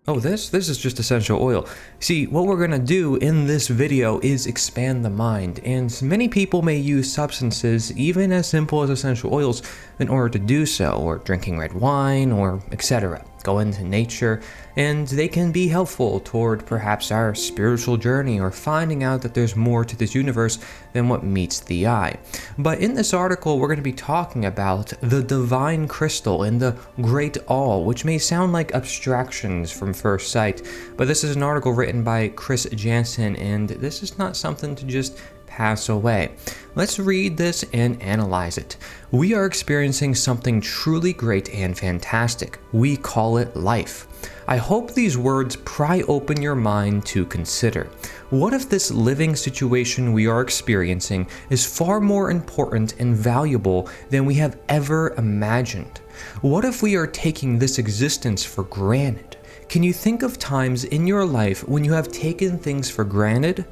Oh, this is just essential oil. See, what we're gonna do in this video is expand the mind, and many people may use substances, even as simple as essential oils, in order to do so, or drinking red wine, or etc. Go into nature, and they can be helpful toward perhaps our spiritual journey or finding out that there's more to this universe than what meets the eye. But in this article, we're going to be talking about the divine crystal and the great all, which may sound like abstractions from first sight, but this is an article written by Chris Jantzen, and this is not something to just pass away. Let's read this and analyze it. We are experiencing something truly great and fantastic. We call it life. I hope these words pry open your mind to consider. What if this living situation we are experiencing is far more important and valuable than we have ever imagined? What if we are taking this existence for granted? Can you think of times in your life when you have taken things for granted?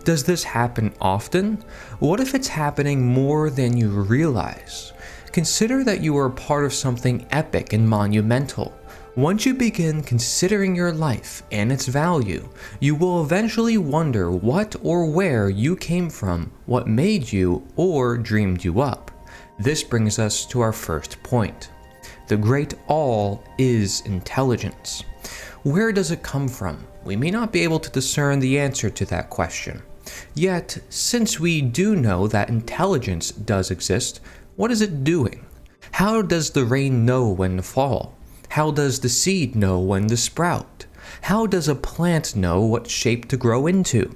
Does this happen often? What if it's happening more than you realize? Consider that you are part of something epic and monumental. Once you begin considering your life and its value, you will eventually wonder what or where you came from, what made you or dreamed you up. This brings us to our first point. The great all is intelligence. Where does it come from? We may not be able to discern the answer to that question. Yet, since we do know that intelligence does exist, what is it doing? How does the rain know when to fall? How does the seed know when to sprout? How does a plant know what shape to grow into?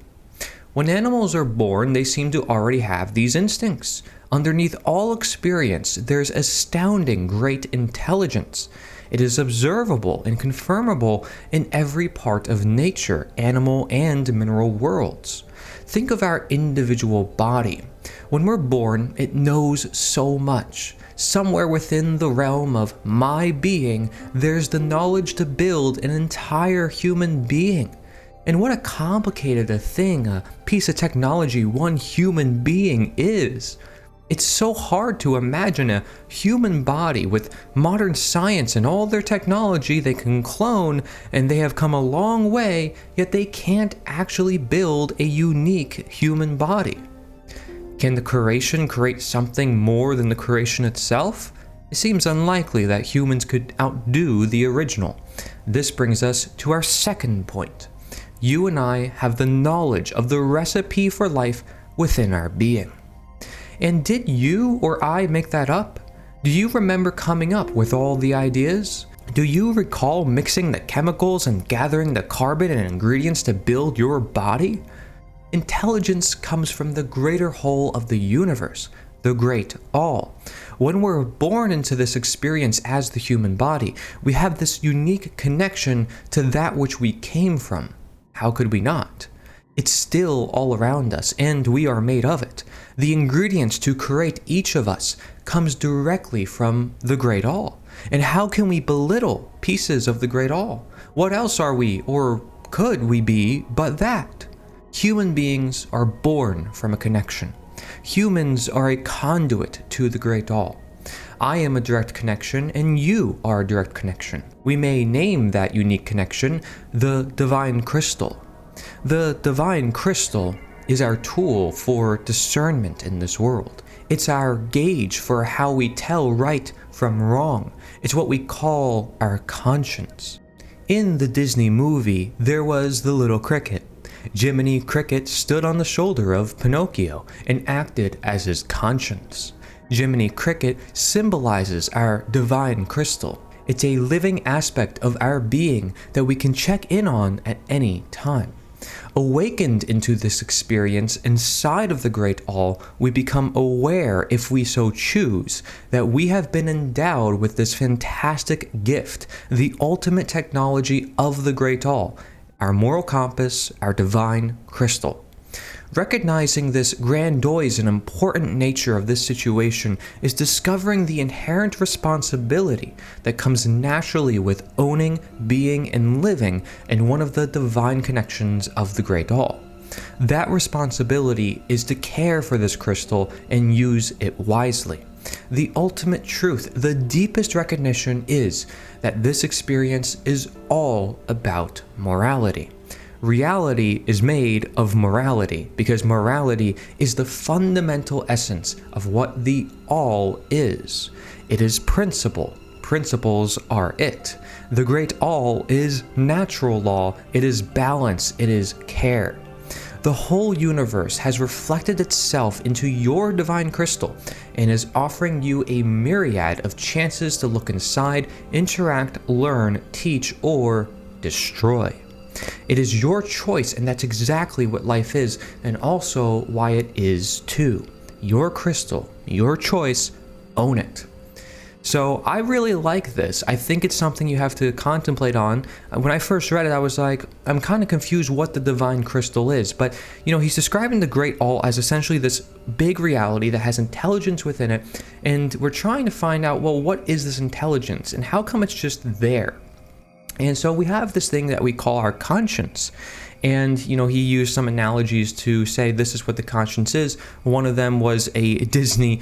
When animals are born, they seem to already have these instincts. Underneath all experience, there's astounding great intelligence. It is observable and confirmable in every part of nature, animal, and mineral worlds. Think of our individual body. When we're born, it knows so much. Somewhere within the realm of my being, there's the knowledge to build an entire human being. And what a complicated a thing, a piece of technology one human being is. It's so hard to imagine a human body with modern science and all their technology they can clone, and they have come a long way, yet they can't actually build a unique human body. Can the creation create something more than the creation itself? It seems unlikely that humans could outdo the original. This brings us to our second point. You and I have the knowledge of the recipe for life within our being. And did you or I make that up? Do you remember coming up with all the ideas? Do you recall mixing the chemicals and gathering the carbon and ingredients to build your body? Intelligence comes from the greater whole of the universe, the great all. When we're born into this experience as the human body, we have this unique connection to that which we came from. How could we not? It's still all around us, and we are made of it. The ingredients to create each of us comes directly from the great all. And how can we belittle pieces of the great all? What else are we, or could we be, but that? Human beings are born from a connection. Humans are a conduit to the great all. I am a direct connection, and you are a direct connection. We may name that unique connection the divine crystal. The divine crystal is our tool for discernment in this world. It's our gauge for how we tell right from wrong. It's what we call our conscience. In the Disney movie, there was the little cricket. Jiminy Cricket stood on the shoulder of Pinocchio and acted as his conscience. Jiminy Cricket symbolizes our divine crystal. It's a living aspect of our being that we can check in on at any time. Awakened into this experience inside of the great all, we become aware, if we so choose, that we have been endowed with this fantastic gift, the ultimate technology of the great all, our moral compass, our divine crystal. Recognizing this grandiose and important nature of this situation is discovering the inherent responsibility that comes naturally with owning, being, and living in one of the divine connections of the Great All. That responsibility is to care for this crystal and use it wisely. The ultimate truth, the deepest recognition is that this experience is all about morality. Reality is made of morality because morality is the fundamental essence of what the all is. It is principle. Principles are it. The great all is natural law. It is balance. It is care. The whole universe has reflected itself into your divine crystal and is offering you a myriad of chances to look inside, interact, learn, teach, or destroy. It is your choice, and that's exactly what life is, and also why it is too. Your crystal, your choice, own it. So I really like this. I think it's something you have to contemplate on. When I first read it, I was like, I'm kind of confused what the divine crystal is. But, he's describing the great all as essentially this big reality that has intelligence within it. And we're trying to find out, well, what is this intelligence and how come it's just there? And so we have this thing that we call our conscience. And, he used some analogies to say this is what the conscience is. One of them was a Disney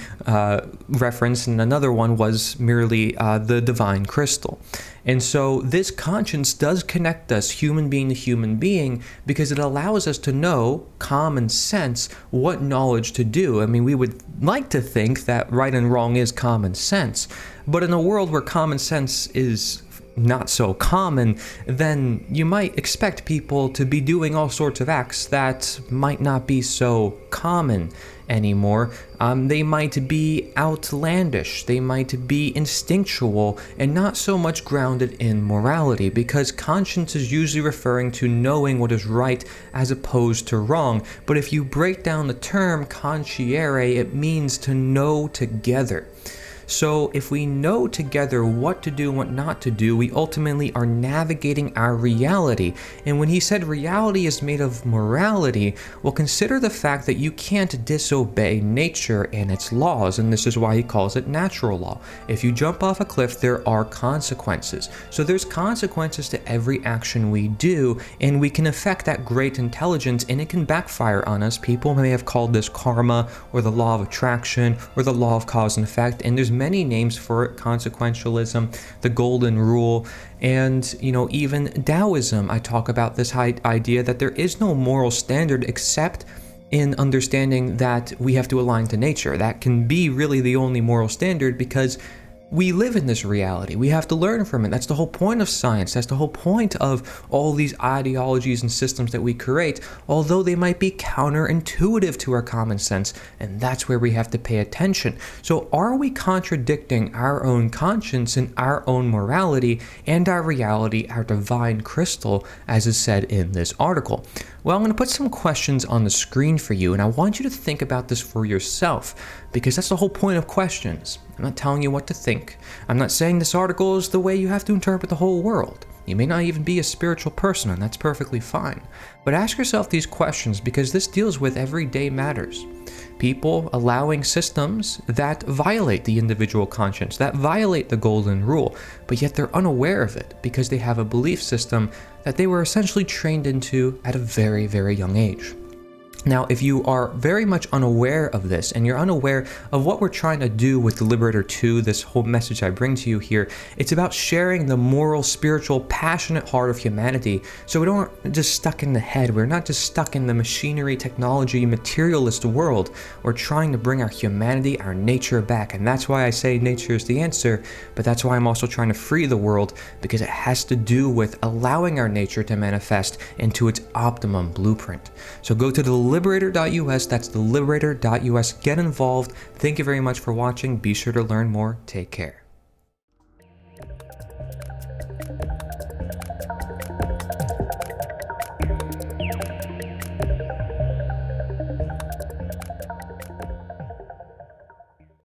reference, and another one was merely the divine crystal. And so this conscience does connect us, human being to human being, because it allows us to know, common sense, what knowledge to do. I mean, we would like to think that right and wrong is common sense. But in a world where common sense is not so common, then you might expect people to be doing all sorts of acts that might not be so common anymore. They might be outlandish, they might be instinctual, and not so much grounded in morality, because conscience is usually referring to knowing what is right as opposed to wrong. But if you break down the term consciere, it means to know together. So if we know together what to do and what not to do, we ultimately are navigating our reality. And when he said reality is made of morality, well, consider the fact that you can't disobey nature and its laws, and this is why he calls it natural law. If you jump off a cliff, there are consequences. So there's consequences to every action we do, and we can affect that great intelligence, and it can backfire on us. People may have called this karma, or the law of attraction, or the law of cause and effect, and there's many names for it: consequentialism, the golden rule, and even Taoism. I talk about this idea that there is no moral standard except in understanding that we have to align to nature. That can be really the only moral standard because we live in this reality. We have to learn from it. That's the whole point of science. That's the whole point of all these ideologies and systems that we create, although they might be counterintuitive to our common sense, and that's where we have to pay attention. So are we contradicting our own conscience and our own morality and our reality, our divine crystal, as is said in this article? Well, I'm going to put some questions on the screen for you, and I want you to think about this for yourself, because that's the whole point of questions. I'm not telling you what to think. I'm not saying this article is the way you have to interpret the whole world. You may not even be a spiritual person, and that's perfectly fine. But ask yourself these questions, because this deals with everyday matters. People allowing systems that violate the individual conscience, that violate the golden rule, but yet they're unaware of it because they have a belief system that they were essentially trained into at a very, very young age. Now, if you are very much unaware of this, and you're unaware of what we're trying to do with the Liberator 2, this whole message I bring to you here, it's about sharing the moral, spiritual, passionate heart of humanity, so we don't just stuck in the head. We're not just stuck in the machinery, technology, materialist world. We're trying to bring our humanity, our nature back, and that's why I say nature is the answer, but that's why I'm also trying to free the world, because it has to do with allowing our nature to manifest into its optimum blueprint. So go to the liberator.us, that's the liberator.us. Get involved. Thank you very much for watching. Be sure to learn more. Take care.